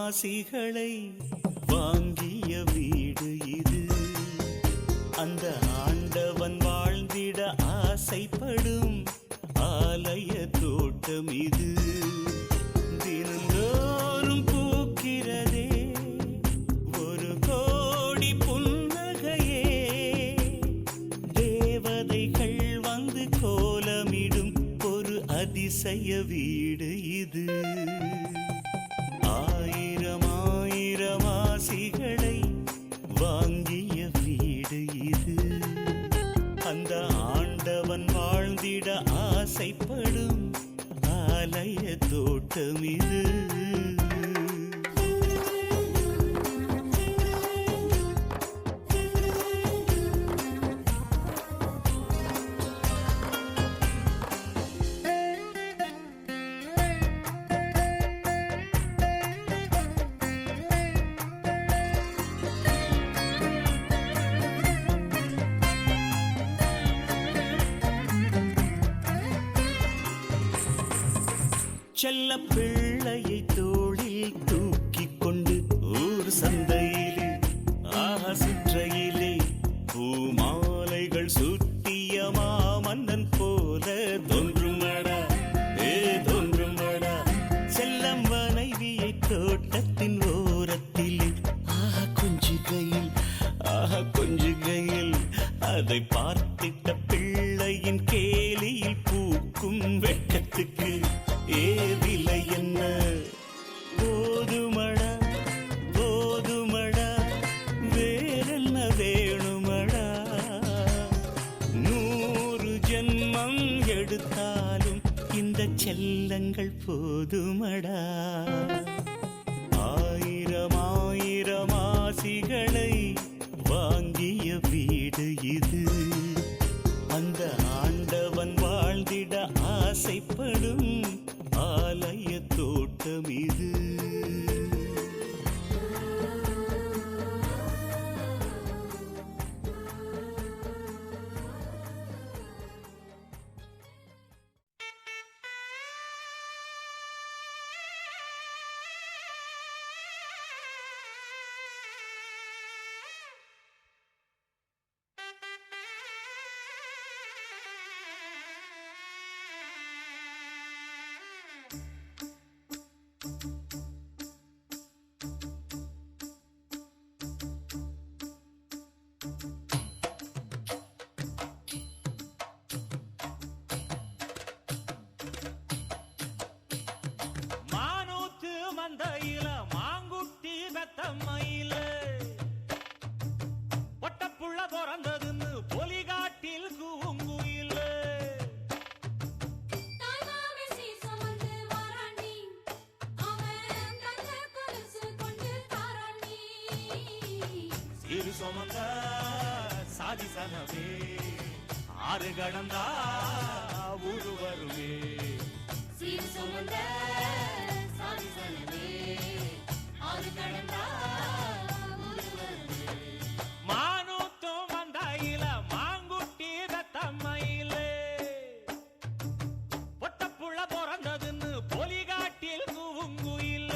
ஆசிகளை வாங்கிய வீடு இது. அந்த ஆண்டவன் வாழ்ந்திட ஆசைப்படும் ஆலய தோட்டம் இது. தினந்தோறும் பூக்கிறதே ஒரு கோடி புன்னகையே. தேவதைகள் வந்து கோலமிடும் ஒரு அதிசய வீடு இது. ஆயிரம் ஆயிரம் ஆசிகளை வாங்கிய வீடு இது. அந்த ஆண்டவன் வாழ்ந்திட ஆசைப்படும் ஆலய தோட்டம் இது. செல்ல பிள்ளையை தோளில் தூக்கிக் கொண்டு ஊர் சந்தையிலே சுற்றையிலே பூமாலைகள் சுட்டிய மாமன்னன் போல தோன்றுமடா தோன்றுமடா. செல்லம் மனைவியை தோட்டத்தின் ஓரத்திலே கொஞ்சுகையில் அதை பார்த்திட்ட பிள்ளையின் கேலியில் பூக்கும் வெட்கத்துக்கு ஏவிலை என்ன? போதுமடா போதுமடா வேறென்ன வேணுமடா? 100 ஜென்மம் எடுத்தாலும் இந்த செல்லங்கள் போதுமடா. ஆயிரம் ஆயிரம் ஆசிகளை வாங்கிய வீடு இது. அந்த ஆண்டவன் வாழ்ந்திட ஆசைப்படும் ஆலய தோட்டம் இது. மந்தையில மாங்குட்டி பெத்தம்மையில பொட்டப்புள்ள பிறந்ததுன்னு பொலிகாட்டில் கூங்குயில. சிறு சுமந்த சாதி சனவே ஆறு கடந்தா ஊரு வருவே. சிறு சுமந்த சாதி சனவே ஆறு கடந்தா ஊரு வருவே. மானூத்தும் மந்தையில மாங்குட்டி பெத்தம்மையில பொட்டப்புள்ள பிறந்ததுன்னு பொலிகாட்டில் கூங்குயில.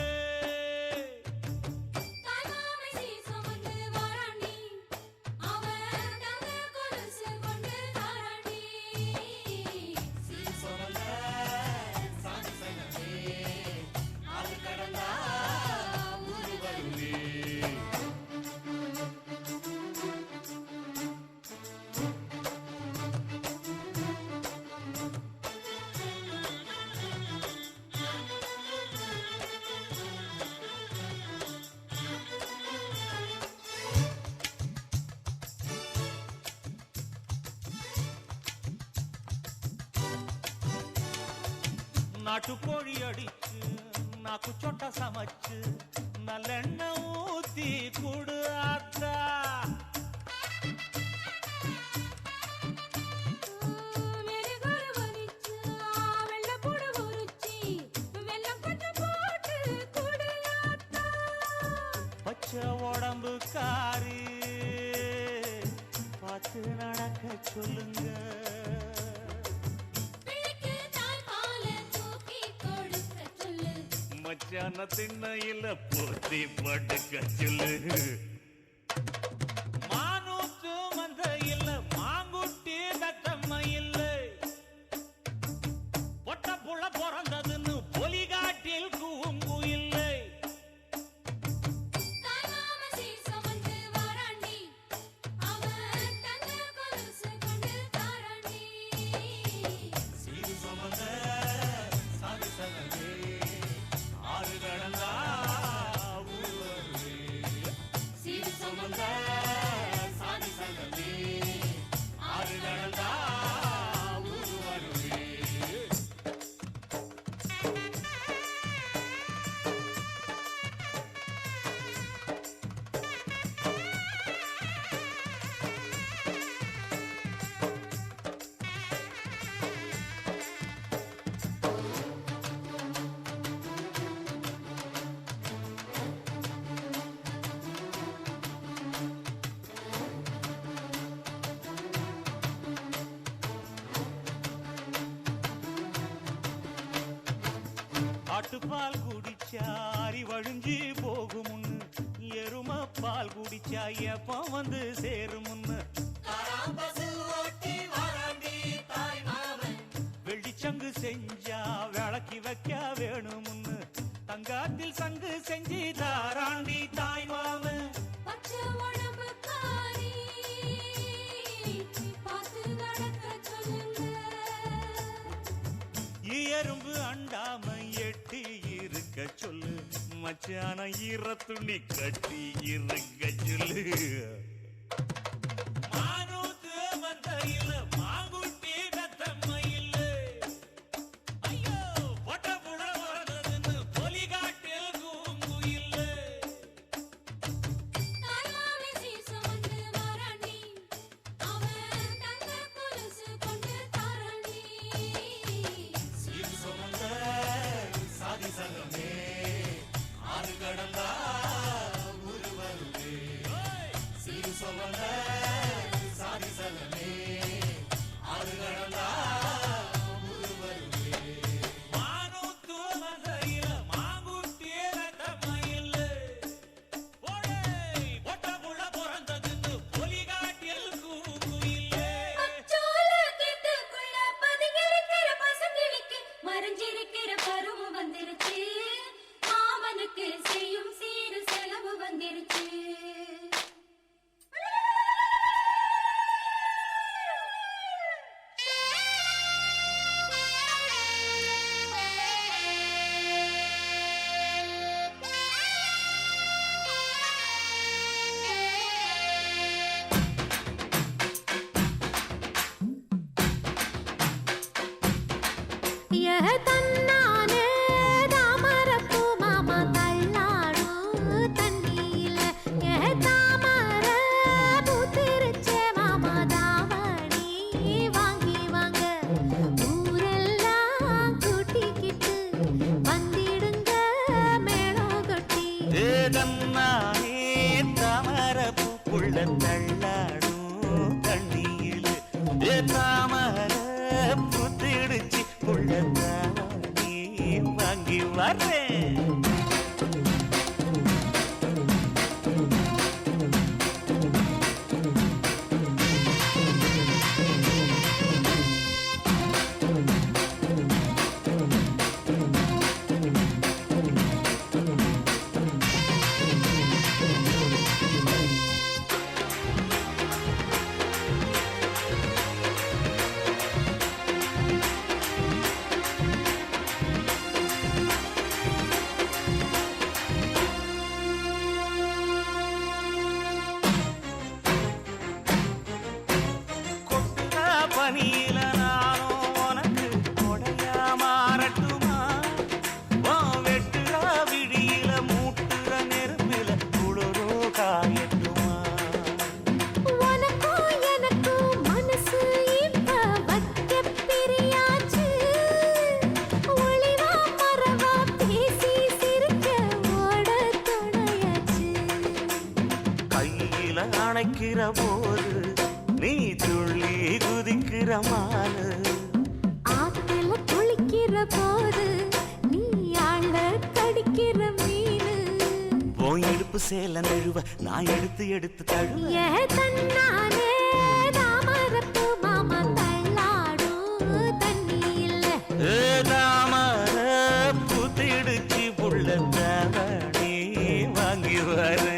நாட்டுக்கோழி அடிச்சு நாக்கு சொட்ட சமைச்சு நல்லெண்ணெய் ஊத்தி குடு ஆத்தா. பச்சை உடம்பு காரி பார்த்து நடக்க சொல்லுங்க. மச்சான திண்ணையில போத்தி படுக்க சொல்லு. மானூத்து மந்த இல்ல மாங்குட்டி தத்தம்ம இல்ல பொட்ட புள்ள பிறந்ததுன்னு பொலிகாட்டில் கூங்கு இல்லை. ஆட்டுப்பால் குடிச்சா அறிவழிஞ்சி போகுமுன்னு எரும பால் குடிச்சா எப்ப வந்து சேருமுன்னு வெள்ளிச்சங்கு செஞ்சா விளக்கி வைக்க வேணுமுன்னு தங்காத்தில் சங்கு செஞ்சு தாராண்டி தாய் மாமன். எறும்பு அண்டாம எட்டி இருக்க சொல்லு மச்சான ஈரத்துணி கட்டி இருக்க சொல்லு. மானூத்து வந்த இல்ல மாங்குட்டி பெத்தம்ம இல்ல ஐயோ பொட்ட புள்ள வரதுன்னு பொலிகாட்டில் கூங்கு இல்ல. செய்யும் சீரு செலவு வந்திருச்சு. தள்ளாடும் தண்ணியில் தாமர புத்திடுச்சு புள்ளத்தானே வாங்கி வர்றேன். பனியில நானும் உனக்கு கொடையா மாறட்டுமா? வெட்டுற விடியில மூட்டுற நெருப்பில குளிரோ காயட்டுமா? உனக்கும் எனக்கும் மனசு இப்ப வைக்க பிரியாச்சு. ஒளிவா மறவா பேசி சிரிக்க ஓட துணையாச்சு. கையில அணைக்கிற போது நீ துள்ளி குதிக்கிற மானு, ஆத்துல குளிக்கிற போது நீ ஆள கடிக்கிற சிவப்பு சேல நழுவ நான் எடுத்து எடுத்து தழுவ ஏ தன்னானே தாமரப்பு மாமா தள்ளாடும் தண்ணி இல்ல தாமர பூத்திடுச்சு புள்ள தாவணி வாங்கி வரேன்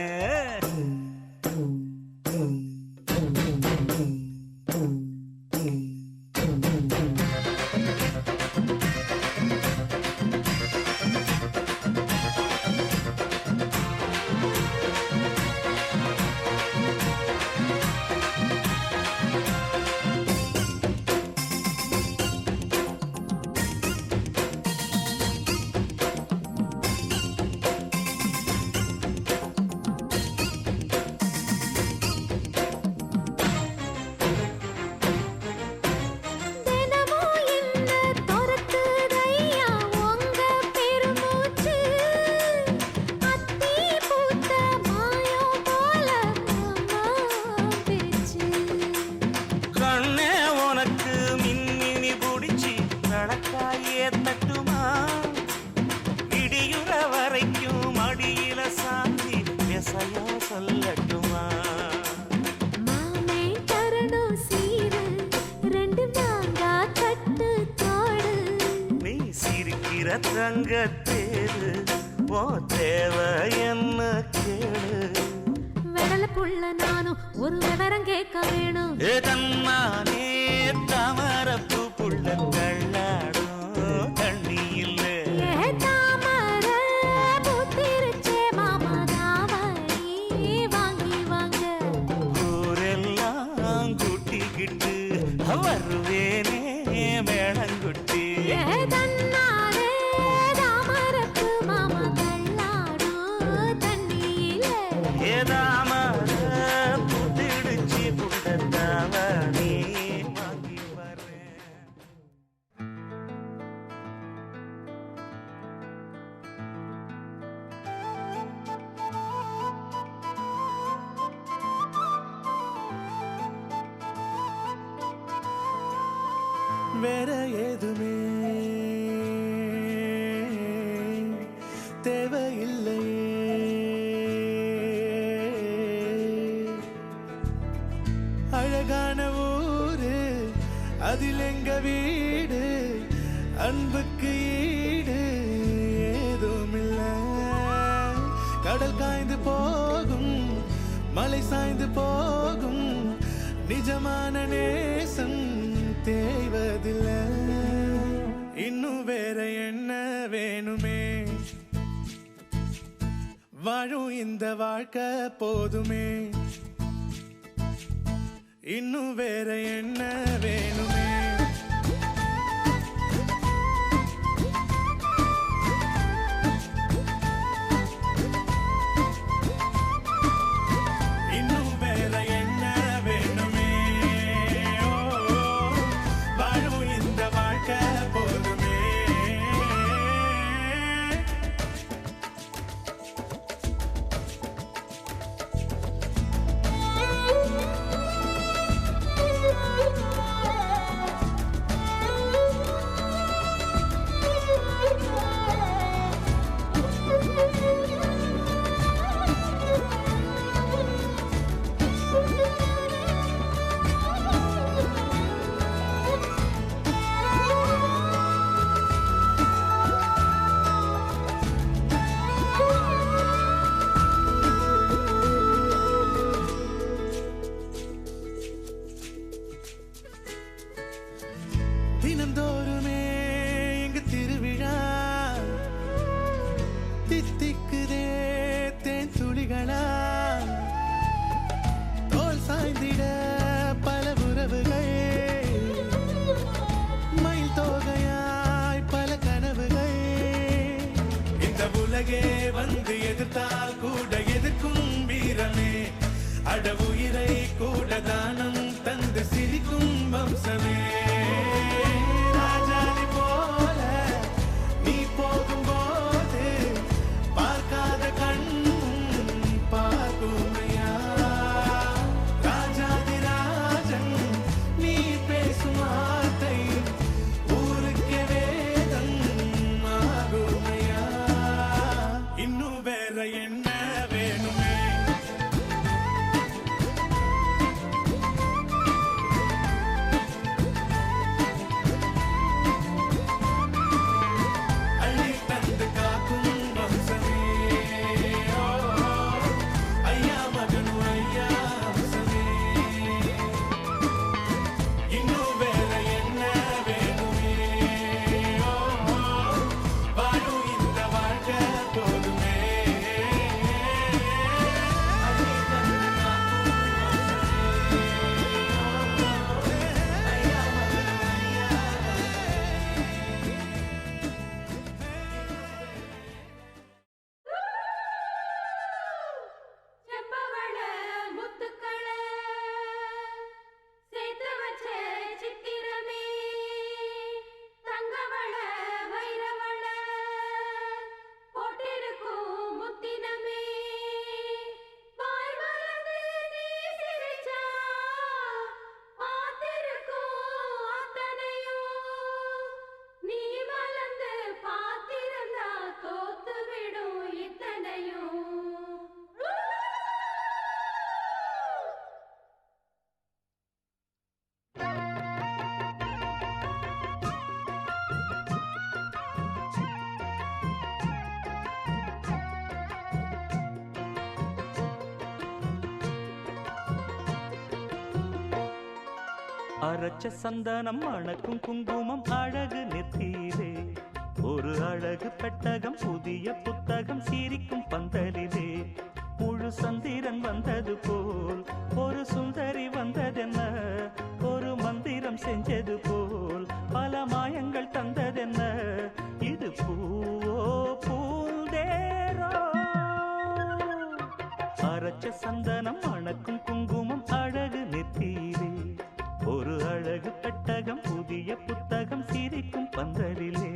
தட்டுமா இடியுற வரைக்கும் அடியில சாந்தி விசையா சொல்லட்டுமா மாமே தரணும் சீரு ரெண்டு மாங்கா கட்டு தோடு நீ சிரிக்கிற தங்கத்தேரு ஓ தேவை என்ன கேளு வெடல புள்ள நானும் ஒரு விவரம் கேட்க வேணும் ஏ தன்னானே தாமரப்பு புள்ள தள்ளாடும் தண்ணி இல்ல ஏ தாமர பூத்திருச்சே மாமா தாவணி வாங்கி வாங்க ஊரெல்லாம் கூட்டிக்கிட்டு வருவேனே மேளங்குட்டி ஏ தன்னானே தாமரப்பு மாமா தள்ளாடும் தண்ணி இல்ல ஏதாமர புத்திடுச்சு புள்ள தாவணி வாங்கி வரேன் வேற ஏதுமே தேவையில்லையே அழகான ஊரு அதில் எங்க வீடு அன்புக்கு ஈடு ஏதும் இல்ல கடல் காய்ந்து போகும் மலை சாய்ந்து போகும் நிஜமான நேசம் தேய்வதில்லை இன்னும் வேற என்ன வேணுமே வாழும் இந்த வாழ்க்கை போதுமே இன்னும் வேற என்ன வேணுமே இன்னும் வேற என்ன வேணுமே ஓ, வாழும் இந்த வாழ்க்கை போதுமே தினந்தோறுமே எங்க திருவிழா தித்திக்குதே தேன் துளிகளா தோல் சாய்ந்திட பல உறவுகள் மயில் தோகையாய் பல கனவுகள் இந்த உலகே வந்து எதிர்த்தால் கூட எதிர்க்கும் வீரமே அட உயிரை கூட தானம் தந்து சிரிக்கும் வம்சமே ராஜாதி போல நீ போகும்போது பார்க்காத கண்ணும் பார்க்குமையா ராஜாதி ராஜன் நீ பேசும் வார்த்தை ஊருக்கே வேதம் ஆகுமையா இன்னும் வேற என்ன வேணும் அரைச்ச சந்தனம் மணக்கும் குங்குமம் அழகு நெத்தியிலே ஒரு அழகு பெட்டகம் புதிய புத்தகம் சிரிக்கும் பந்தலிலே முழு சந்திரன் வந்தது போல் ஒரு சுந்தரி வந்ததென்ன ஒரு மந்திரம் செஞ்சது போல் பல மாயங்கள் தந்ததென்ன இது பூவோ பூந்தேரோ அரைச்ச சந்தனம் மணக்கும் குங்குமம் அழகு நெத்தியிலே ஒரு அழகு பெட்டகம் புதிய புத்தகம் சிரிக்கும் பந்தலிலே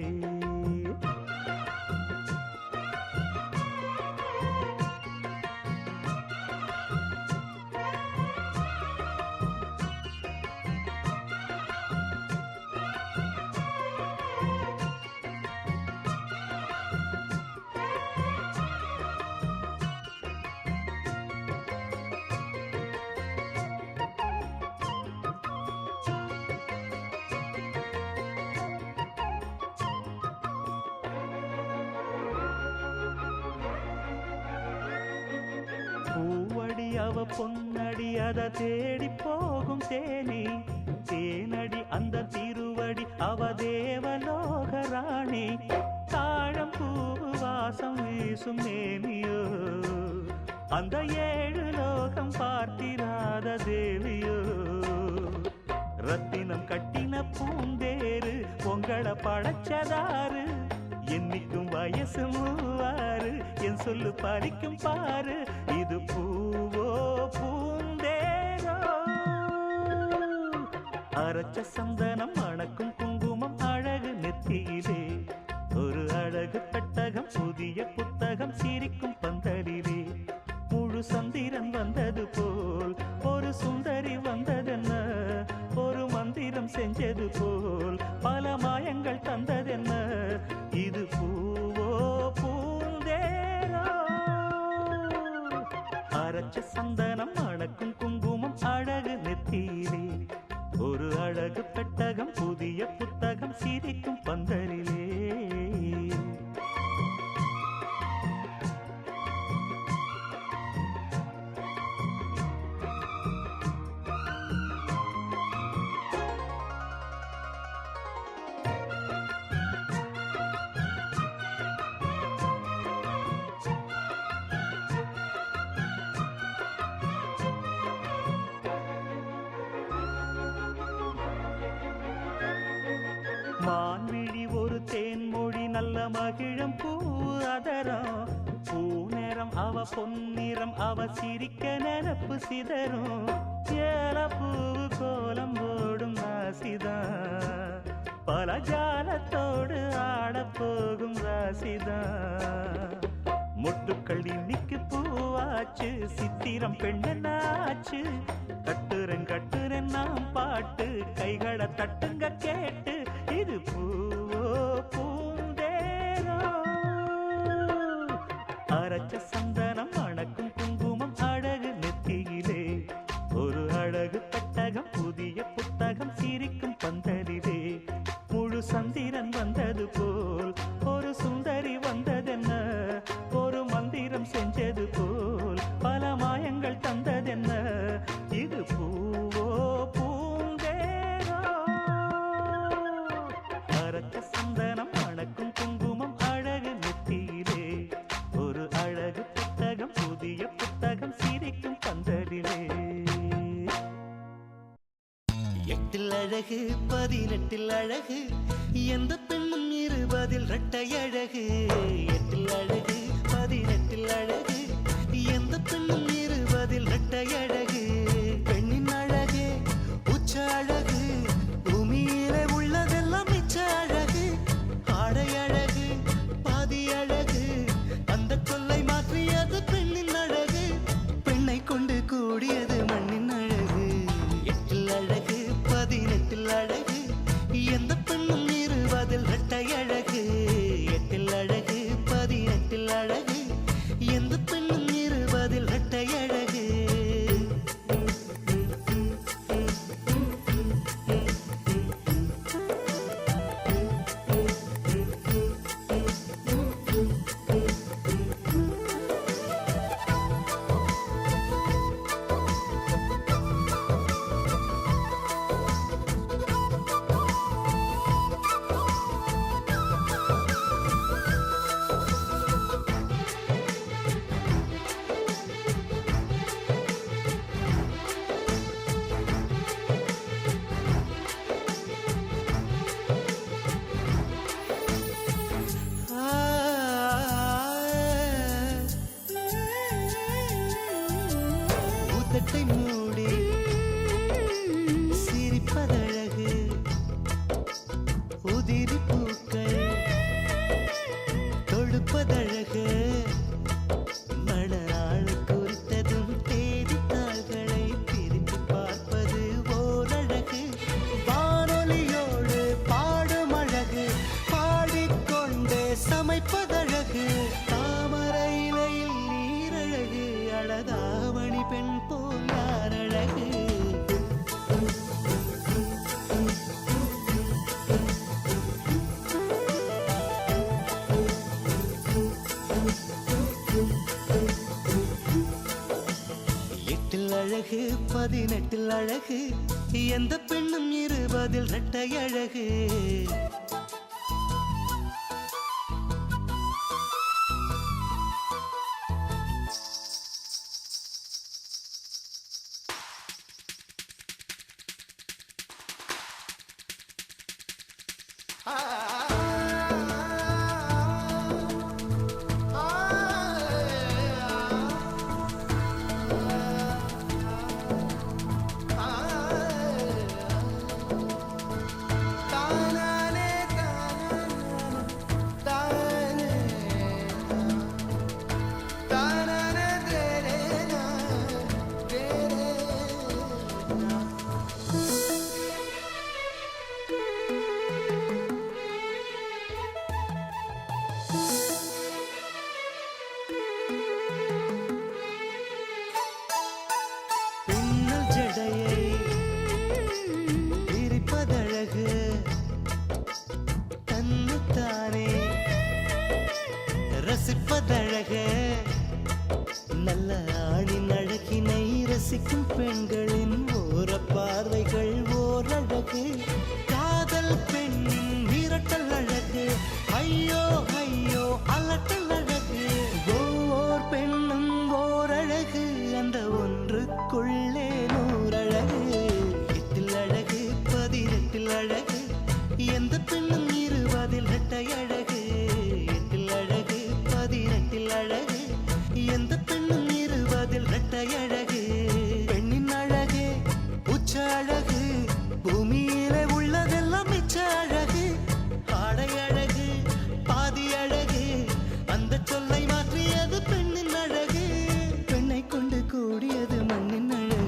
பூவடி அவ பொன்னடி அத தேடி போகும் தேனி தேனடி அந்த திருவடி அவ தேவலோகராணி தாழம் பூவு வாசம் வீசும் மேனியோ அந்த 7 லோகம் பார்த்திராத தேவியோ ரத்தினம் கட்டின பூந்தேரு உங்களை படைச்சதாரு என்னைக்கும் வயசு 36 என் சொல்லு பறிக்கும் பாரு இது பூவோ பூந்தேரோ அரைச்ச சந்தனம் மணக்கும் குங்குமம் அழகு நெத்தியிலே ஒரு அழகு பெட்டகம் புதிய புத்தகம் சிரிக்கும் பந்தலிலே முழு சந்திரன் வந்தது போல் ஒரு சுந்தரி வந்ததென்ன ஒரு மந்திரம் செஞ்சது போல் பல மாயங்கள் தந்ததென்ன இது பூவோ பூந்தேரோ அரைச்ச சந்தனம் மணக்கும் குங்குமம் அழகு நெத்தியிலே ஒரு அழகு பெட்டகம் புதிய புத்தகம் சிரிக்கும் பந்தலிலே மான்விழி ஒரு தேன்மொழி நல்ல மகிழம் பூ அதரம் பூநேரம் அவ பொன்னிறம் அவ சிரிக்க நினப்பு சிதறும் ஏல பூவு கோலம் போடும் ராசிதான் பல ஜாலத்தோடு ஆடப்போகும் ராசிதான் மொட்டுக்கள் இன்னைக்கு பூவாச்சு சித்திரம் பெண்ணாச்சு கட்டுறன் நாம் பாட்டு கைகளை தட்டுங்க கேட்டு இது பூவோ பூந்தேரோ அரைச்ச சந்தனம் மணக்கும் குங்குமம் அழகு நெத்தியிலே ஒரு அழகு பெட்டகம் புதிய புத்தகம் சிரிக்கும் பந்தலிலே முழு சந்திரன் வந்தது போல் ஒரு சுந்தரி வந்ததென்ன ஒரு மந்திரம் செஞ்சது போல் பல மாயங்கள் தந்ததென்ன இது பூவோ பூந்தேரோ அரைச்ச சந்தனம் மணக்கும் குங்குமம் அழகு நெத்தியிலே ஒரு அழகு புத்தகம் புதிய புத்தகம் சிரிக்கும் பந்தலிலே 8 அழகு 18 அழகு எந்த பெண்ணும் 20 இரட்டை அழகு 8 அழகு 18 அழகு எந்த பெண்ணும் 20 இரட்டை அழகு பெண்ணின் அழகு உச்ச அழகு பூமியிலே உள்ளதெல்லாம் மிச்ச அழகு ஆடை அழகு பாதி அழகு அந்த கொல்லை மாற்றியது பெண்ணின் அழகு பெண்ணை கொண்டு கூடியது மண்ணின் அழகு 8 அழகு 18 அழகு எந்த பெண்ணும் 20 இரட்டை அழகு 8 அழகு 18 அழகு எந்த பெண்ணும் 20 இரட்டை பதினெட்டில் அழகு எந்த பெண்ணும் 20 இரட்டை அழகு ரசிப்பதழகே நல்ல ஆணின் அழகினை ரசிக்கும் பெண்களின் ஓர பார்வைகள் ஓரழகு காதல் பெண்ணின் மிரட்டல் அழகு ஐயோ ஐயோ அலட்டல் அழகு ஓர் பெண்ணும் ஓரழகு அந்த ஒன்றுக்குள்ளே 100 அழகு 8 அழகு 18 அழகு எந்த பெண்ணும் 20 இரட்டை அழகு 8 அழகு 18 அழகு எந்த பெண்ணும் 20 இரட்டை அழகு பெண்ணின் அழகே உச்ச அழகு பூமியிலே உள்ளதெல்லாம் மிச்ச அழகு ஆடை அழகு பாதி அழகு அந்த சொல்லை மாற்றியது பெண்ணின் அழகு பெண்ணை கொண்டு கூடியது மண்ணின் அழகு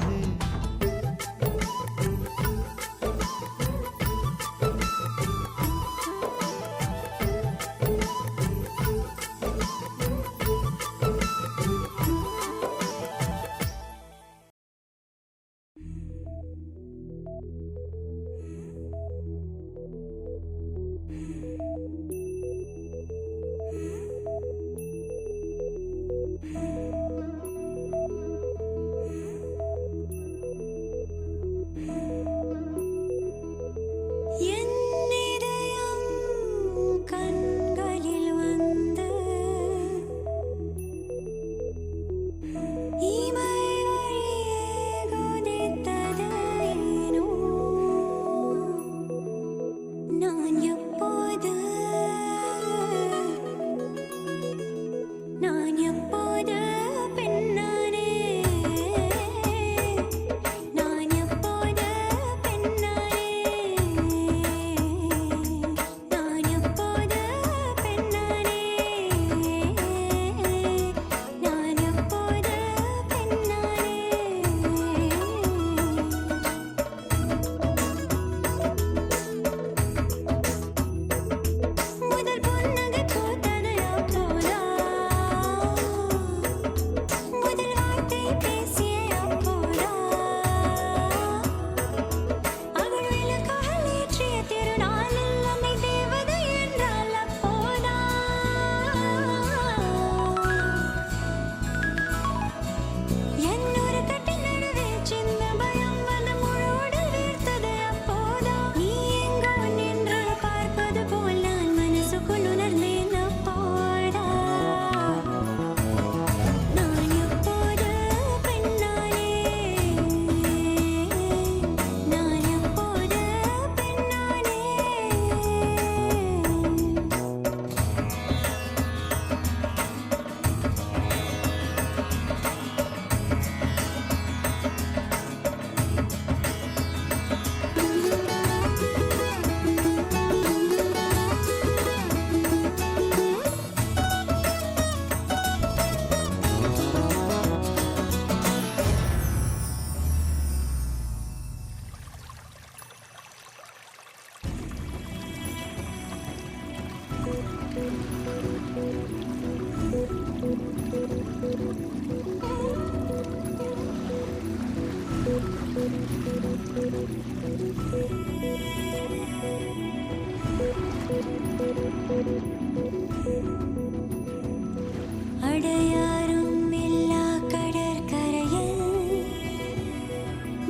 அடையாரும் இல்லா கடற்கரையில்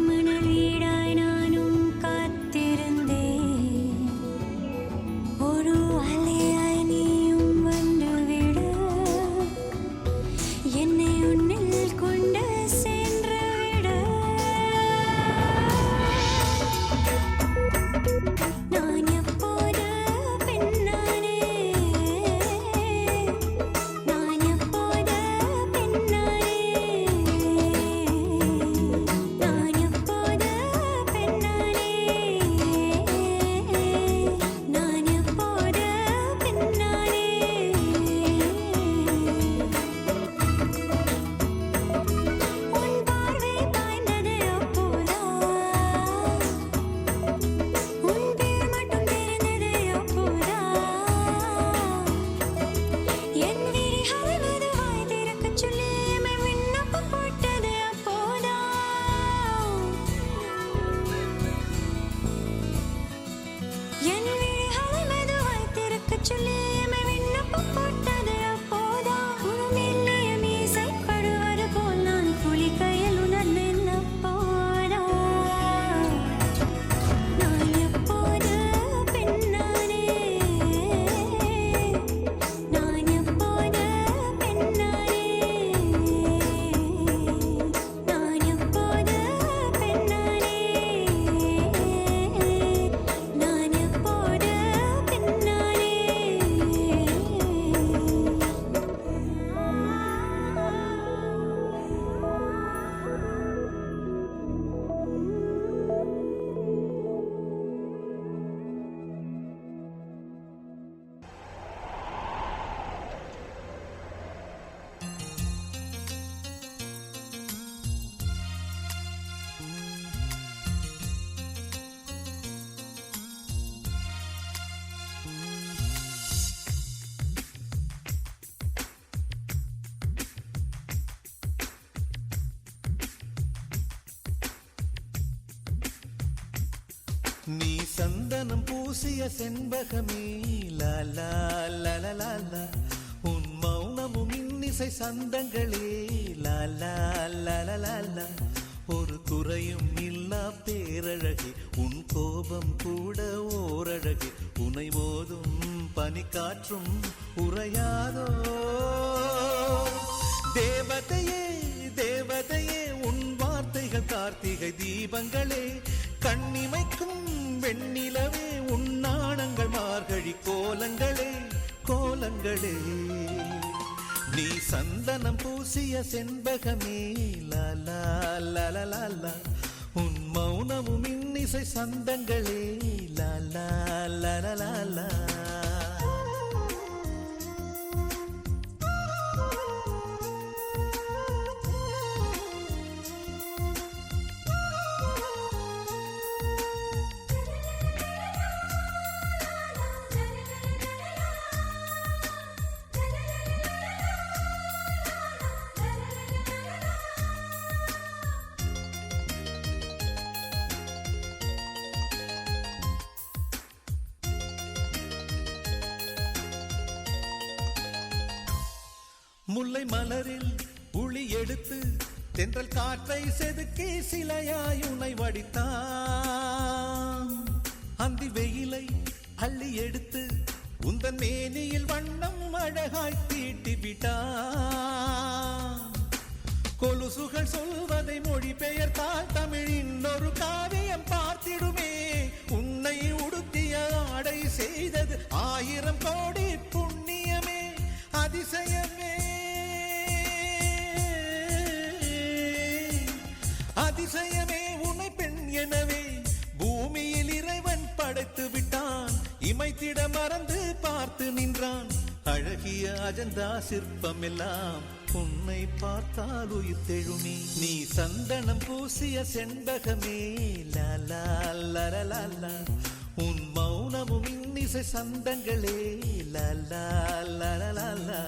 மன நீ சந்தனம் பூசிய செண்பகமே லாலா லலலாலா உன் மௌனமும் இன்னிசை சந்தங்களே லாலா லலலாலா ஒரு குறையும் இல்லா பேரழகே உன் கோபம் கூட ஓரழகே உனை மோதும் பனிக்காற்றும் உறையாதோ தேவதையே தேவதையே உன் வார்த்தைகள் கார்த்திகை தீபங்களே கண்ணிமைக்கும் வெண்ணிலவே உன் நாணங்கள் மார்கழி கோலங்களே கோலங்களே நீ சந்தனம் பூசிய செண்பகமே லாலா லலலாலா உன் மௌனமும் இன்னிசை சந்தங்களே லாலா லலலாலா முல்லை மலரில் உளி எடுத்து தென்றல் காற்றை செதுக்கி சிலையாய் உனை வடித்தான் அந்தி வெயிலை அள்ளி எடுத்து உந்தன் மேனியில் வண்ணம் அழகாய் தீட்டி விட்டான் கொலுசுகள் சொல்வதை மொழிபெயர்த்தால் தமிழின் ஒரு காவியம் பார்த்திடுமே உன்னை உடுத்திய ஆடை செய்தது 1000 கோடி புண்ணியமே அதிசயமே அதிசயமே உன்னை பெண் எனவே பூமியில் இறைவன் படைத்து விட்டான் இமைத்திட மறந்து பார்த்து நின்றான் அழகிய அஜந்தா சிற்பம் எல்லாம் உன்னை பார்த்தால் உயிர் தெழுமே நீ சந்தனம் பூசிய செண்பகமே லாலா லலலாலா உன் மௌனமும் இன்னிசை சந்தங்களே லாலா லலலாலா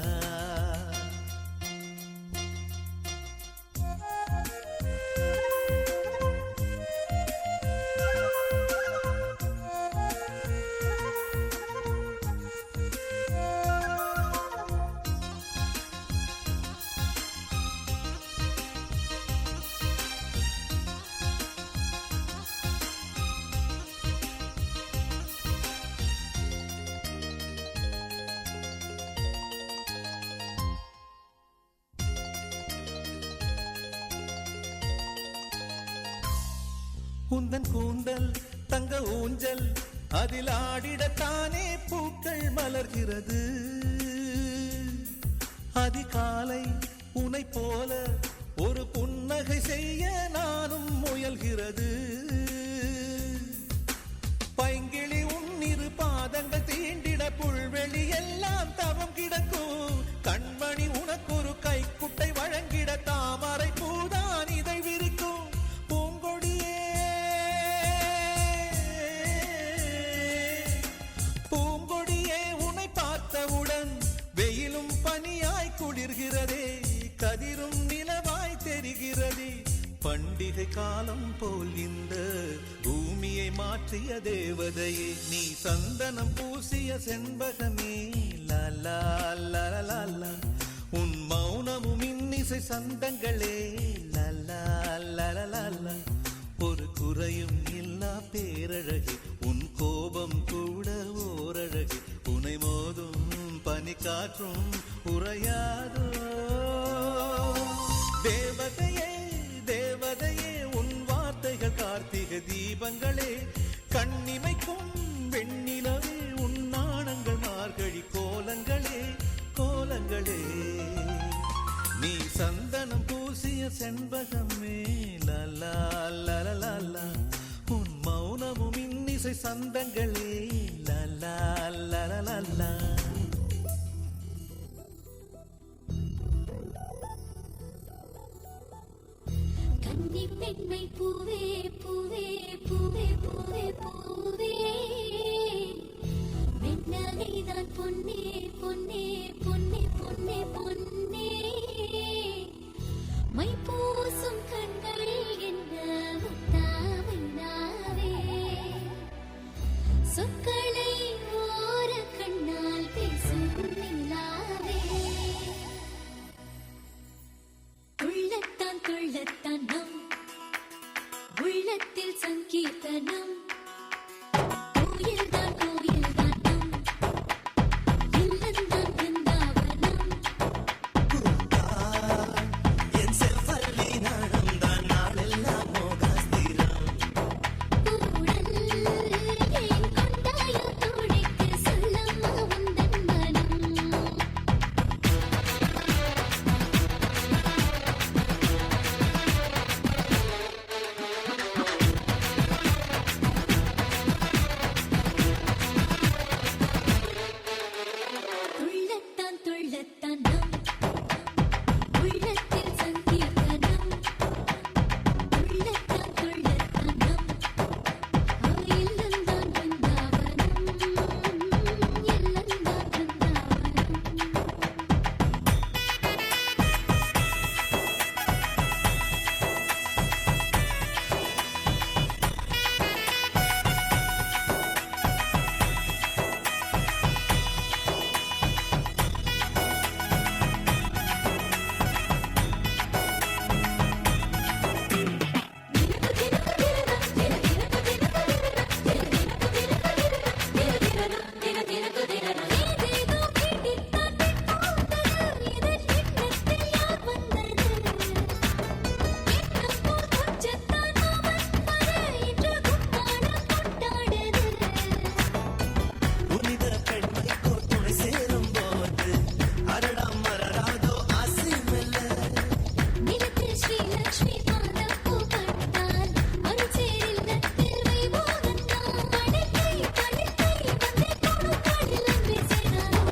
உந்தன் கூந்தல் தங்க ஊஞ்சல் அதில் ஆடிடத்தானே பூக்கள் மலர்கிறது அதிகாலை உனை போல ஒரு புன்னகை செய்ய நானும் முயல்கிறது பைங்கிளி உன்னிரு பாதங்கள் தீண்டிட புல்வெளி எல்லாம் தவம் கிடக்கும் கண்மணி உனக்கு ஒரு கைக்குட்டை வழங்கிட தாமரை பூதான் இதை விரிக்கும் வெயிலும் பனியாய் குளிர்கிறதே கதிரும் நிலவாய் தெரிகிறதே பண்டிகை காலம் போல் இந்த பூமியை மாற்றிய தேவதையே நீ சந்தனம் பூசிய செண்பகமே லாலா லலலாலா உன் மௌனமும் இன்னிசை சந்தங்களே லாலா லலலாலா ஒரு குறையும் இல்லா பேரழகே உன் கோபம் கூட ஓரழகே உனை மோதும் பனிக்காற்றும் உறையாதோ தேவதையே தேவதையே உன் வார்த்தைகள் கார்த்திகை தீபங்களே கண்ணிமைக்கும் வெண்ணிலவே உன் நாணங்கள் மார்கழி கோலங்களே கோலங்களே நீ சந்தனம் பூசிய செண்பகமே லாலா லலலாலா உன் மௌனமும் இன்னிசை சந்தங்களே லாலா லலலாலா கன்னி பெண்மை பூவே பூவே பூவே பூவே பூவே வெண்ணகைதான் பொன்னே பொன்னே பொன்னே பொன்னே பொன்னே மை பூசும் கண்கள் என்ன முத்தாமைனாவே சொற்களை ஓர கண்ணால் பேசும் நிலாவே உள்ளத்தான் கொள்ளத்தான் நம் உள்ளத்தில் சங்கீர்த்தனம் கோயில்தான் கோயில்தான் நம் இல்லந்தான் பிருந்தாவனம் என் செவ்வல்லி நடந்தான் நாளெல்லாம் மோகாஸ்திரம் கூடல் ஏன் கொண்டாயோ தோழிக்கு சொல்லம்மா உந்தன் மனம் துள்ளத்தான் துள்ளத்தான் நம் உள்ளத்தில் சங்கீர்த்தனம் துள்ளத்தான் துள்ளத்தான் நம் இல்லந்தான் பிருந்தாவனம் இல்லந்தான் பிருந்தாவனம் ஏதேதோ கேட்டித்தான் போனது இதழ் எண்ணத்தில் யார் வந்தது எண்ணம் போல் கொஞ்சத்தான் அவன் வர இன்று கும்மாளம் கொண்டாடுது புனித பெண்மைக்கோ துணை சேரும் போது அரடம் மரராதோ ஆசை மெல்ல நிலத்தில் ஸ்ரீலக்ஷ்மி பாதம் பூப்பட்டால் அருச்சேரில் நத்தில் வைபோகந்தான் அணைக்கை தணிக்கை வந்தே போடும் காடில் அன்பே சேராரோ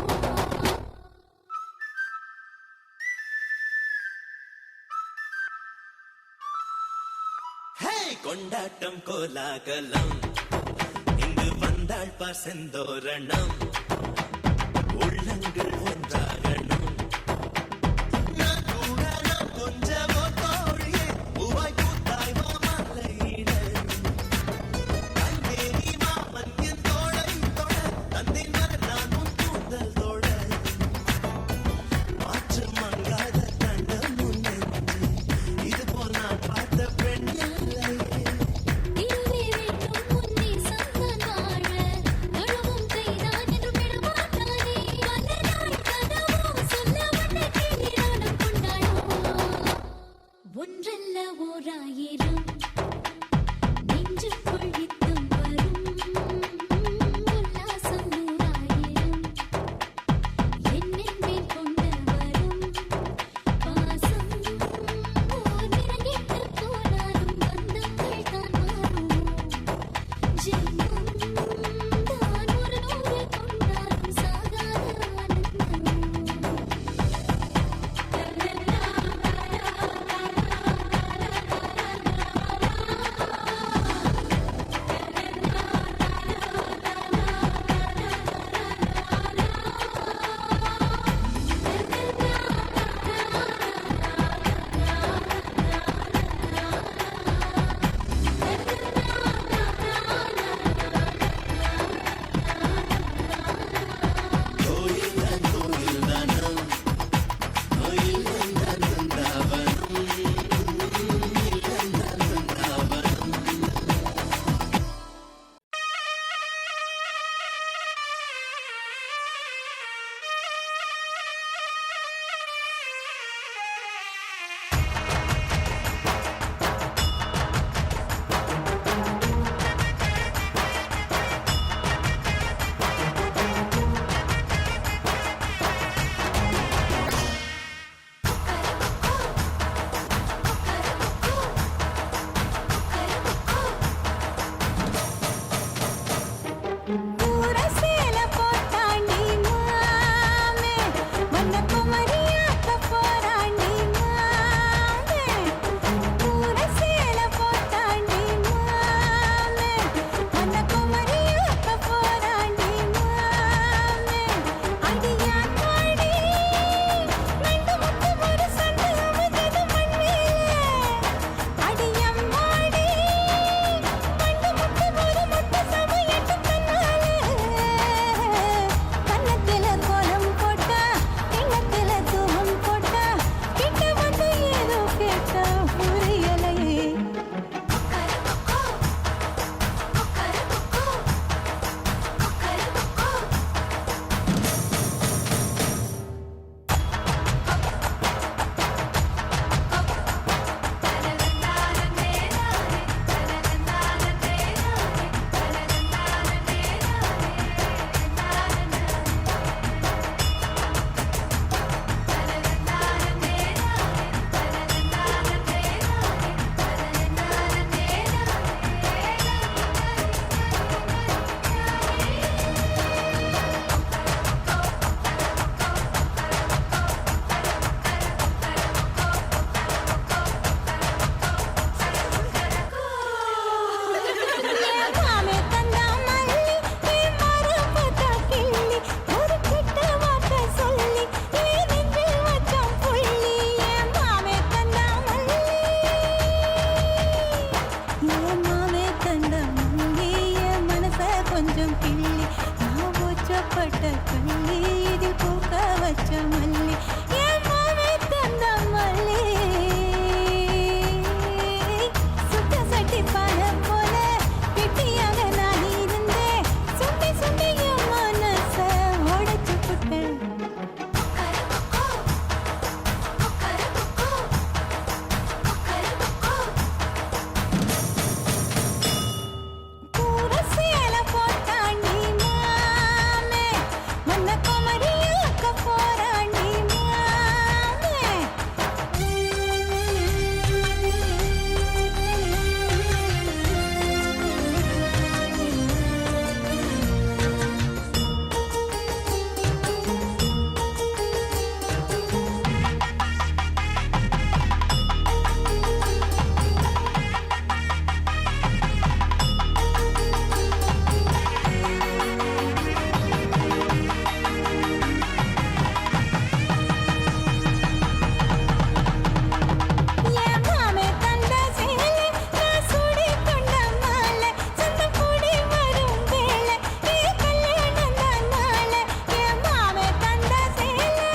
ஹே கொண்டாட்டம் கோலாகலம் இங்கு வந்தாள் பார் செந்தோரணம் உள்ளங்கள் ஒன்றாகணும் நான் கூட நான் கொஞ்சமோ தோழியே பூவாய் பூத்தாய் மாமலையிட கண்ணேரி மாமன் என் தோளை தொட தந்தை மகன் நான் உன் கூந்தல் தொட மாற்று மங்காத கண்டம் முன்னென்று இது போல் நான் பார்த்த பெண் இல்லை இருவே வேண்டும் முன்னே சந்தான் வாழ நழுவும் கைதான் என்று விடமாட்டானே வந்த நாள் கனவோ சொல்ல வந்த கேள்வி நானும் கொண்டாடோ ஒன்றல்ல ஓராயிரம் நெஞ்சுக்குள் யுத்தம் வரும் உல்லாசம் நூறாயிரம் என்னின் மேல் கொண்டு வரும் பாசம் ஓர் நிறங்கெட்டு போனாலும் பந்தங்கள் தான் மாறுமோ ஜென்மம் தான் ஒரு நூறு கொண்டாலும் சாகாத ஆனந்தமோ கொஞ்சம் கிள்ளி நான் ஊச்சப்பட்ட கள்ளி இதில் பூக்க வச்ச மல்லி என் மாமே தந்த மல்லி சுட்ட சட்டி பானை போல கெட்டியாக நான் இருந்தேன் சுண்டி சுண்டி என் மனச உடைச்சு புட்டேன் பூர சேல போட்டாண்டி மாமே மன்ன குமரியாக்க போறாண்டி மாமே என் மாமே தந்த சேலை நான் சூடி கொண்ட மாலை சொந்த கூடி வரும் வேளை என் கல்யாணம் தான் நாளை என் மாமே தந்த சேலை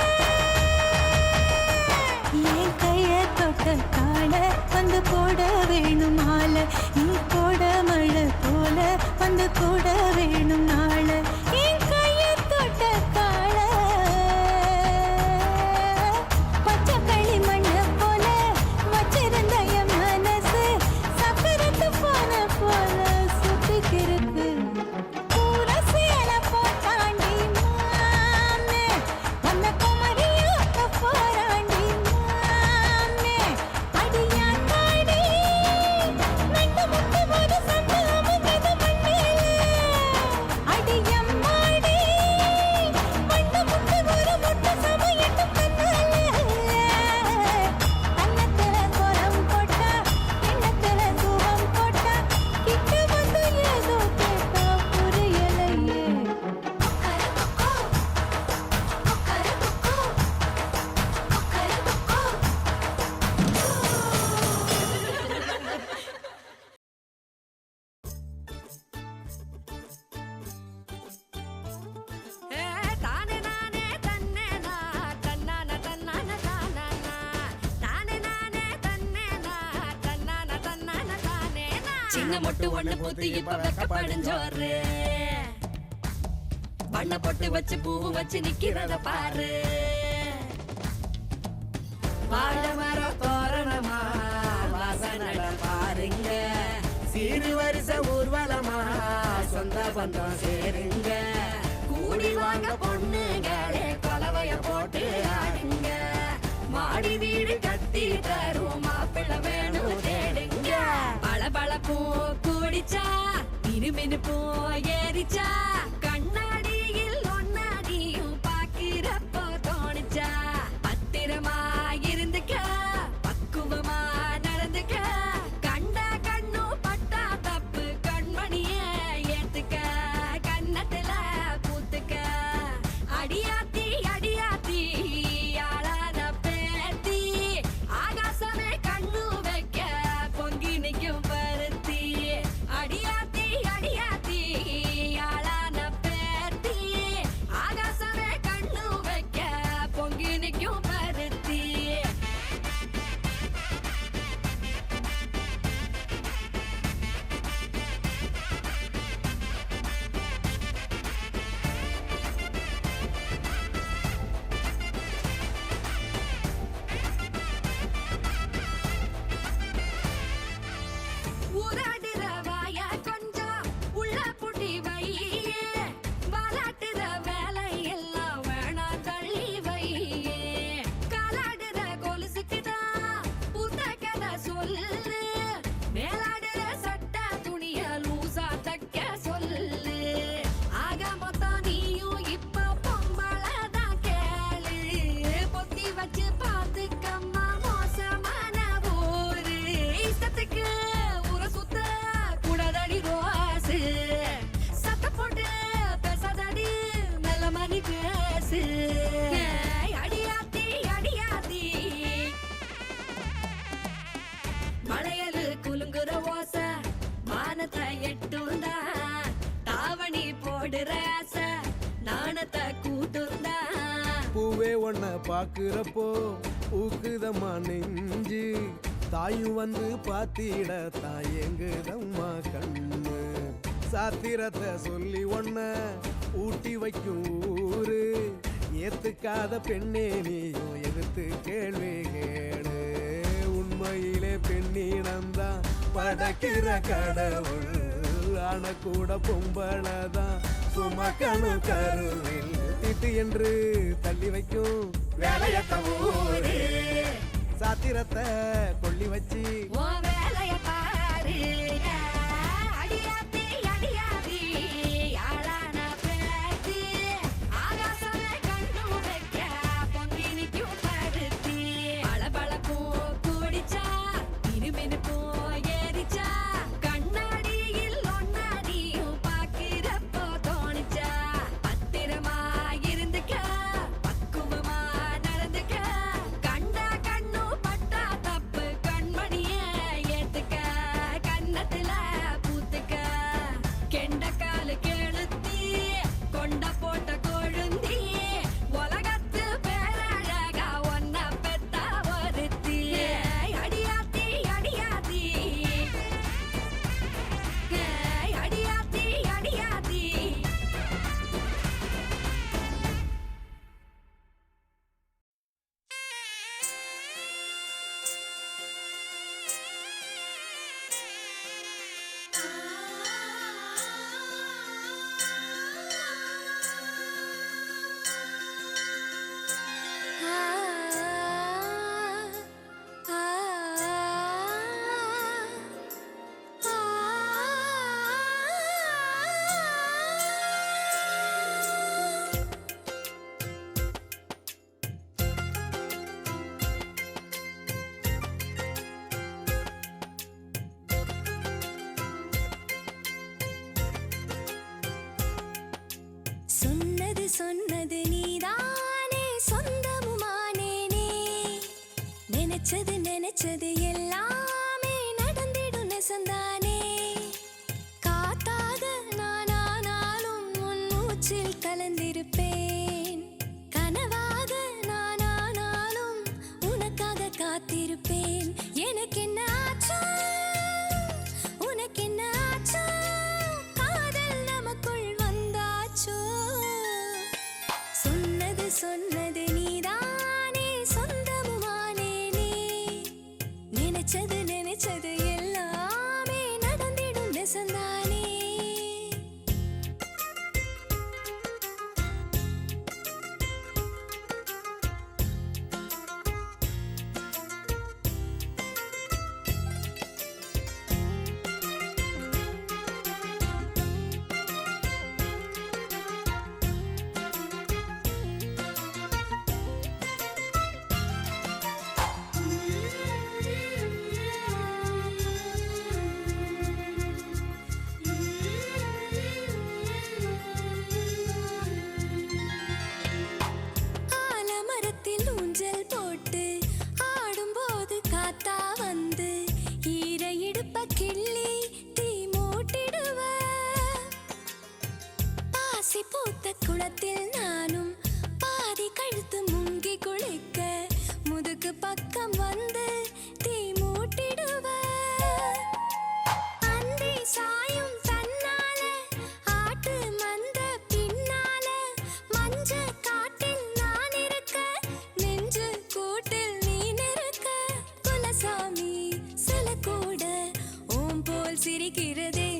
என் கைய தொட்ட கால வந்து போட வேணும் மாலை நீ போட மழை போல வந்து கூட வேணும் நாளை என் கைய தொட்ட கால பச்சை களி மண்ண போல வச்சிருந்த என் மனசு சக்கரத்து போன போல சுத்திக்கிருக்கு பூர சேல போட்டாண்டி மாமே வந்த குமரியாக்க போறாண்டி மாமே அடியாத்தாடி ரெண்டு முட்டு ஒரு சண்டை அமுங்குது மண்ணிலே அடியம்மாடி மண்ணு முட்டு ஒரு முட்டு சமையட்டு கண்ணாலே கண்ணத்துல கோலம் போட்டா எண்ணத்துல தூவம் போட்டா கிட்ட வந்து ஏதோ கேட்டா புரியலையே தானே நானே தன்னேனா தன்னான தன்னான தானானா தானே நானே தன்னேனா தன்னான தன்னான தானேனா சின்ன மொட்டு ஒண்ணு பூத்து இப்ப வெக்கப்படிஞ்சோரு பண்ண பொட்டு வச்சு பூ வச்சு நிக்கிறத பாரு வாழ மரம் தோரணமா வாசனட பாருங்க சீரு வரிசை ஊர்வலமா சொந்த பந்தம் சேருங்க கூடி வாங்க பொண்ணுங்களே கொலவைய போட்டு ஆடுங்க மாடி வீடு கட்டி தரும் மாப்பிள்ளை வேணும் தேடுங்க பளபளப்பும் கூடிச்சா மினுமினுப்பும் ஏறிச்சா கண்ணாடியில் ஒன்னாடியும் பாக்கிறப்போ தோணுச்சா பத்திரமா இருந்துக்க பக்குவமா நடந்துக்க கண்ட கண்ணு பட்டா தப்பு கண்மணியே ஏத்துக்க கண்ணத்துல பூத்துக்க அடியாத்தி அடியாத்தி ஆளான பேத்தி ஆகாசமே கண்ணு வைக்க பொங்கி நிக்கும் பருத்தி அடியாத்தி அடியாத்தி ஆளா போடுற ஆசை நாணத்தை கூட்டுந்தா பூவே ஒன்ன பாக்குறப்போ ஊக்குதம்மா நெஞ்சு தாயும் வந்து பாத்திட தாயங்குதம்மா கண்ணு சாத்திரத்தை சொல்லி ஒன்ன ஊட்டி வைக்கும் ஊரு ஏத்துக்காத பெண்ணே நீயும் எதிர்த்து கேள்வி கேளு உண்மையிலே பெண்ணினம்தான் படைக்கிற கடவுள் ஆன கூட பொம்பளதான் சுமக்கணும் கருவில் திட்டு என்று தள்ளி வைக்கும் வேலையத்த ஊரு சாத்திரத்தை கொள்ளி வச்சு உன் வேலைய பாரு அடியாத்தி அடியாத்தி ஆளான பேத்தி ஆகாசமே கண்ணு வைக்க பொங்கி நிற்கும் பருத்தி பளபளப்பும் கூடிச்சா இருமினுக்கும் ஏறிச்சா கண்ணாடியில் ஒன்னாடியும் பாக்கிறப்போ தோணிச்சா பத்திரமா இருந்துக்க பக்குவமா நடந்துக்க கண்டா கண்ணு பட்டா தப்பு கண்மணிய ஏத்துக்க கன்னத்துல பூத்துக்க கெண்ட காலு கெளுத்தி கொண்ட போட்ட கொழுந்தி உலகத்து பேரழகா ஒன்ன பெத்தா ஒருத்தி அடியாத்தி அடியாத்தி அடியாத்தி அடியாத்தி சொன்னது சொன்னது நீதானே சொந்தமுமானேனே நினைச்சது நினைச்சது எல்லாமே நடந்திடும் நெசந்தானே காத்தாக நானானாலும் உன் மூச்சில் கலந்திருப்பேன் கனவாக நானானாலும் உனக்காக காத்திருப்பேன் எனக்கு என்ன ஆச்சோ உனக்கு என்ன ஆச்சோ காதல் நமக்குள் வந்தாச்சோ சொன்னது சொன்னது நீதானே சொந்தமுமானேனே நினைச்சது நினைச்சது எல்லாமே நடந்திடும் நெசந்தானே ஆலமரத்தில் ஊஞ்சல் போட்டு ஆடும்போது காத்தா வந்து ஈர இடுப்ப கிள்ளி தீ மூட்டிடுவ பாசி பூத்த குளத்தில் நானும் பாதி கழுத்து முங்கி குளிக்க முதுகு பக்கம் வந்து தீ மூட்டிடுவ அந்தி சாயும் தன்னால ஆட்டு மந்த பின்னால மஞ்ச காட்டில் நான் இருக்க நெஞ்சு கூட்டில் நீ நிற்க குலசாமி சில கூட ஓம் போல் சிரிக்கிறதே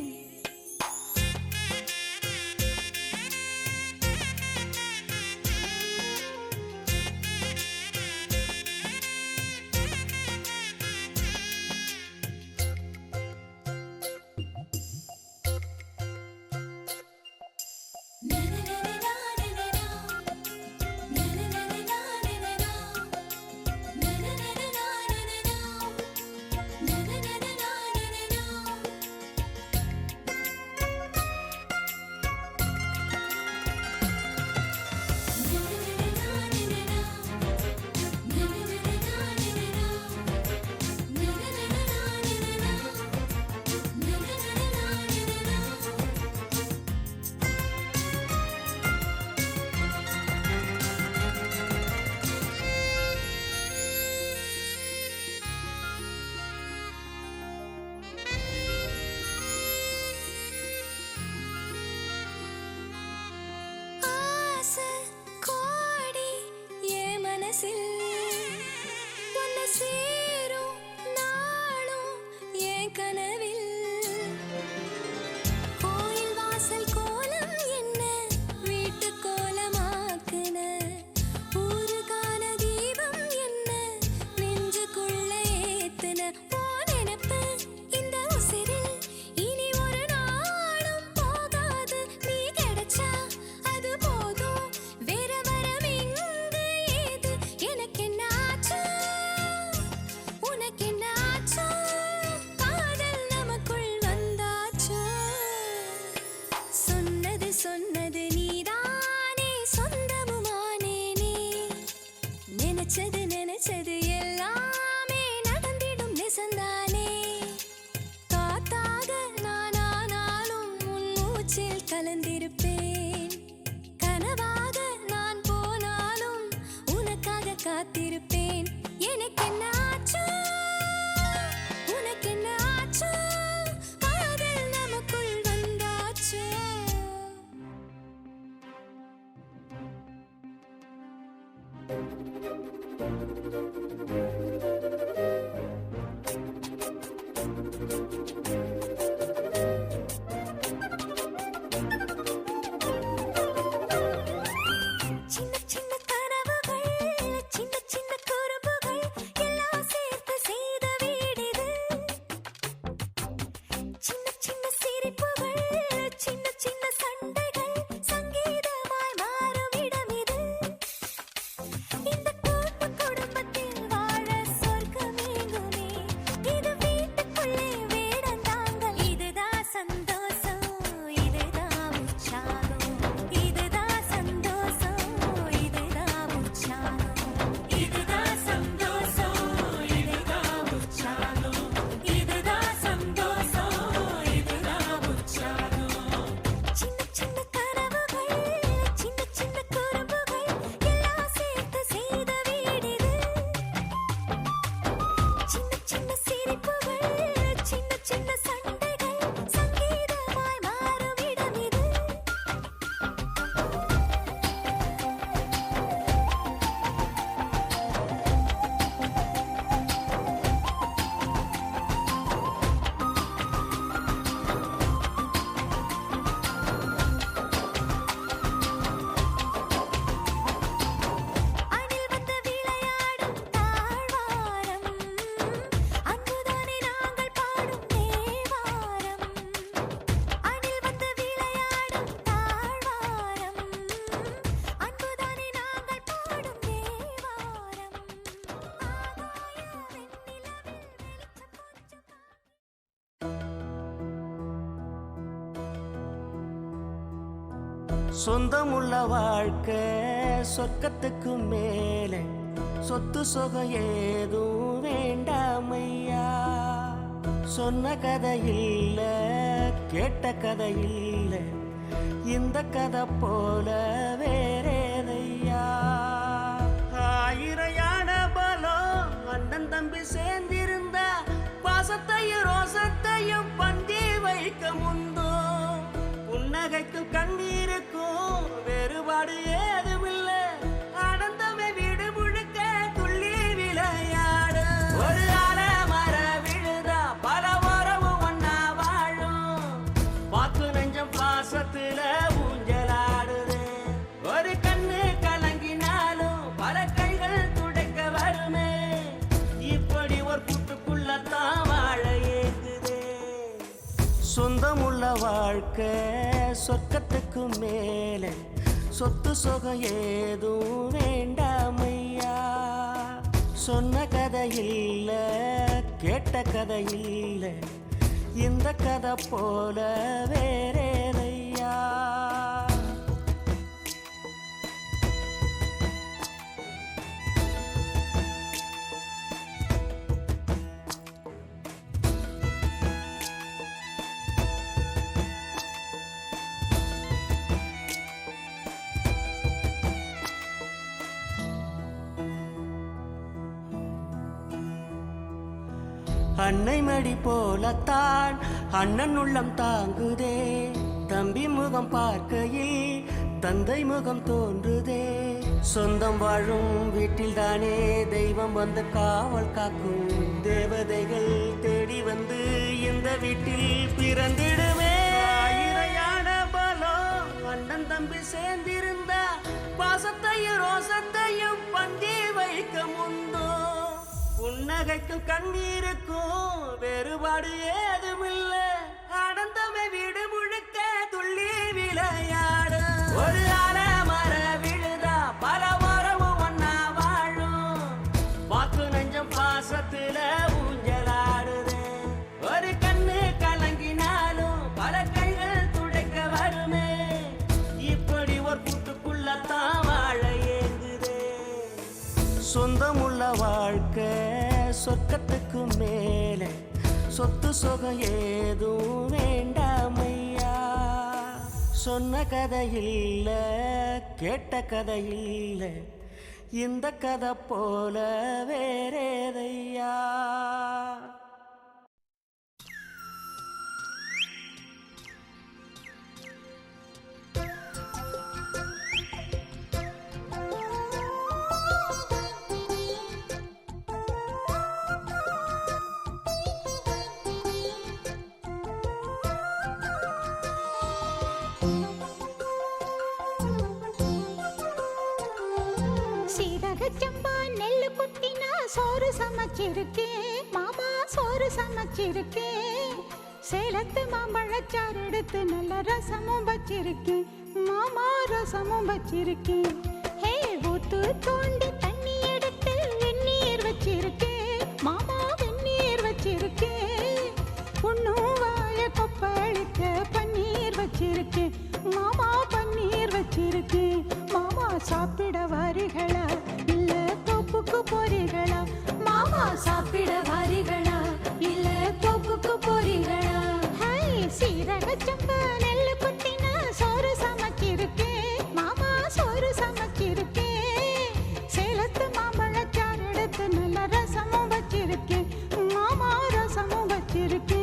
காத்திருப்பேன் எனக்கு என்ன ஆச்சோ உனக்கு என்ன ஆச்சோ காதல் நமக்குள் வந்தாச்சோ சின்ன சின்ன கனவுகள் சின்ன சின்ன குறும்புகள் எல்லாம் சேர்த்து செய்த வீடிது சின்ன சின்ன சிரிப்புகள் சின்ன சின்ன சண்டைகள் சங்கீதமாய் மாறும் இடம் இது இந்த கூட்டு குடும்பத்தில் வாழ சொர்க்கமேங்குமே இது வீட்டுக்குள்ளே வேடந்தாங்கள் இதுதான் சந்தோஷம் இதுதான் உற்சாகம் இதுதான் சந்தோஷம் இதுதான் உற்சாகம் இதுதான் சந்தோஷம் இதுதான் உற்சாகம் இதுதான் சந்தோஷம் இதுதான் உற்சாகம் சின்ன சின்ன கனவுகள் சின்ன சின்ன குறும்புகள் எல்லாம் சேர்த்து செய்த வீடிது சின்ன சின்ன சிரிப்புகள் சின்ன சின்ன சண்டைகள் சங்கீதமாய் மாறும் இடம் இது அணில் வந்து விளையாடும் தாழ்வாரம் அங்குதானே நாங்கள் பாடும் தேவாரம் அணில் வந்து விளையாடும் தாழ்வாரம் அங்குதானே நாங்கள் பாடும் தேவாரம் ஆகாய வெண்ணிலவில் வெளிச்சம் கொஞ்சம் சொந்தமுள்ள வாழ்க்கை சொர்க்கத்துக்கு மேலே சொத்து சுகம் ஏதும் வேண்டாமையா சொன்ன கதை இல்ல கேட்ட கதை இல்ல இந்த கதை போல வேறேதையா ஆயிரம் யானை பலம் அண்ணன் தம்பி சேர்ந்திருந்தா பாசத்தையும் ரோசத்தையும் பந்தி வைக்க முந்தோ புன்னகைக்கும் கண்ணீருக்கும் வேறுபாடு ஏதுமில்ல ஆனந்தமே வீடு முழுக்க துள்ளி விளையாடு ஒரு மர விழுதா பல உறவும் ஒன்னா வாழும் வாக்கு நெஞ்சம் பாசத்துல ஊஞ்சலாடுது ஒரு கண்ணு கலங்கினாலும் பல கைகள் துடைக்க வருமே இப்படி ஒரு கூட்டுக்குள்ளத்தான் வாழ ஏங்குதே சொந்தமுள்ள வாழ்க்கை சொர்க்கத்துக்கு மேலே சொத்து சுகம் ஏதும் வேண்டாமையா சொன்ன கதை இல்ல கேட்ட கதை இல்ல இந்த கதை போல வேறேதையா அன்னை மடி போலத்தான் அண்ணன் உள்ளம் தாங்குதே தம்பி முகம் பார்க்கையில் தந்தை முகம் தோன்றுதே சொந்தம் வாழும் வீட்டில் தானே தெய்வம் வந்து காவல் காக்கும் தேவதைகள் தேடி வந்து இந்த வீட்டில் பிறந்திடுமே ஆயிரையான பலம் அண்ணன் தம்பி சேர்ந்திருந்தா பாசத்தையும் ரோசத்தையும் பந்தி வைக்க முந்தோ புன்னகைக்கும் கண்ணீருக்கும் வேறுபாடு ஏதுமில்ல ஆனந்தமே வீடு முழுக்க துள்ளி விளையாடு ஒரு மர விழுதா பல உறவும் ஒன்னா வாழும் வாக்கு நெஞ்சம் பாசத்துல ஊஞ்சலாடுது ஒரு கண்ணு கலங்கினாலும் பல கைகள் துடைக்க வருமே இப்படி ஒரு கூட்டுக்குள்ளத்தான் வாழ ஏங்குதே சொந்தமுள்ள வாழ்க்கை சொர்க்கத்துக்கு மேலே சொத்து சுகம் ஏதும் வேண்டாமையா சொன்ன கதை இல்ல கேட்ட கதை இல்ல இந்த கதை போல வேறேதையா. சீரகச்சம்பா நெல்லு குத்தினா சோறு சமைச்சிருக்கேன் மாமா, சோறு சமைச்சிருக்கேன். சேலத்து மாம்பழச்சாறு எடுத்து நல்ல ரசமும் வச்சிருக்கேன் மாமா, ரசமும் வச்சிருக்கேன். ஹே, ஊத்து தோண்டி தண்ணி எடுத்து வெந்நீர் வச்சிருக்கேன் மாமா, வெந்நீர் வச்சிருக்கேன். பொண்ணும் வாழ கொப்பளிக்க பன்னீர் வச்சிருக்கேன் மாமா, பன்னீர் வச்சிருக்கேன் மாமா. சாப்பிட வாரிகளா இல்ல தோப்புக்கு போறீங்களா மாமா, சாப்பிட வாரிகளா இல்ல தோப்புக்கு போறீங்களா? ஹாய், சீரகச்சம்பா நெல்லு குத்தினா சோறு சமைச்சிருக்கேன் மாமா, சோறு சமைச்சிருக்கேன். சேலத்து மாம்பழச்சாறு எடுத்து நல்ல ரசமும் வச்சிருக்கேன் மாமா, ரசமும் வச்சிருக்கேன்.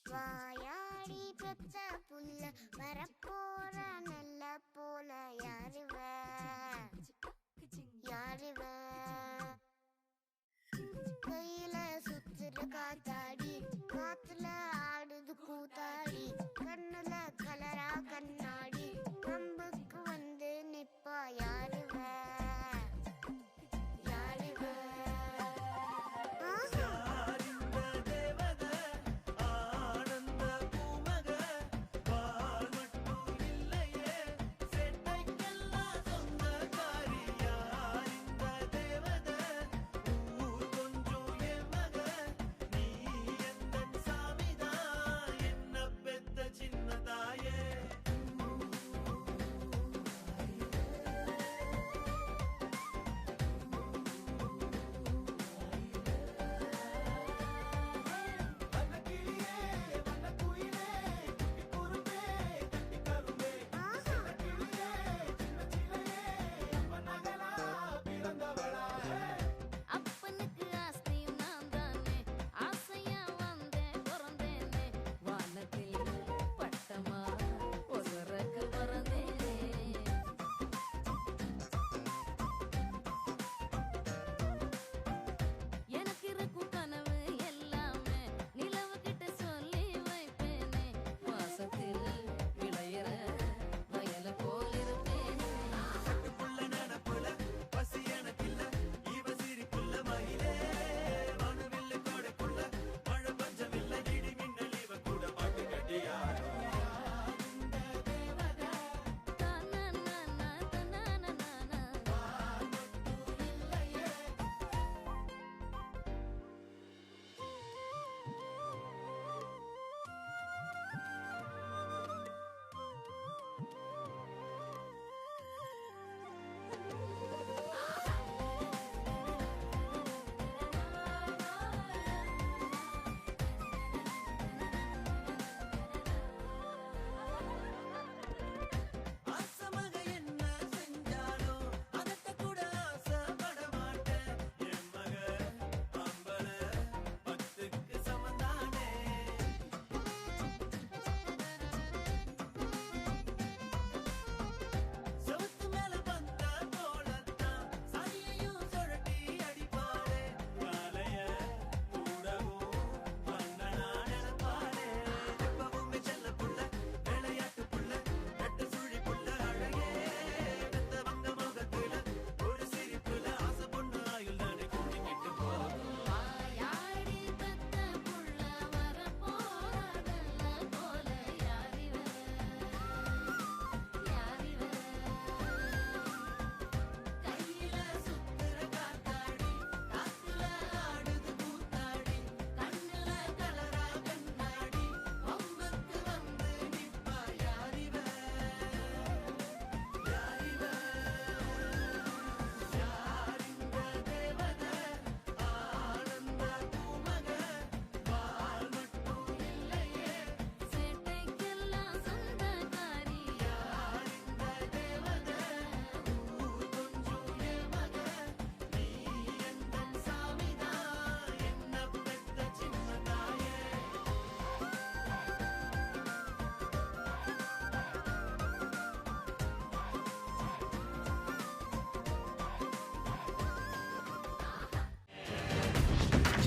வாயாடி பெத்த புல்ல வரப்போற நல்ல போல யாருவ யாருவ கையில சுத்துற காத்தாடி காத்துல ஆடுது கூத்தாடி கண்ணுல கலரா கண்ணாடி கம்புக்கு வந்து நிப்பா யாருவ சின்ன தாயே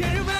எழுவ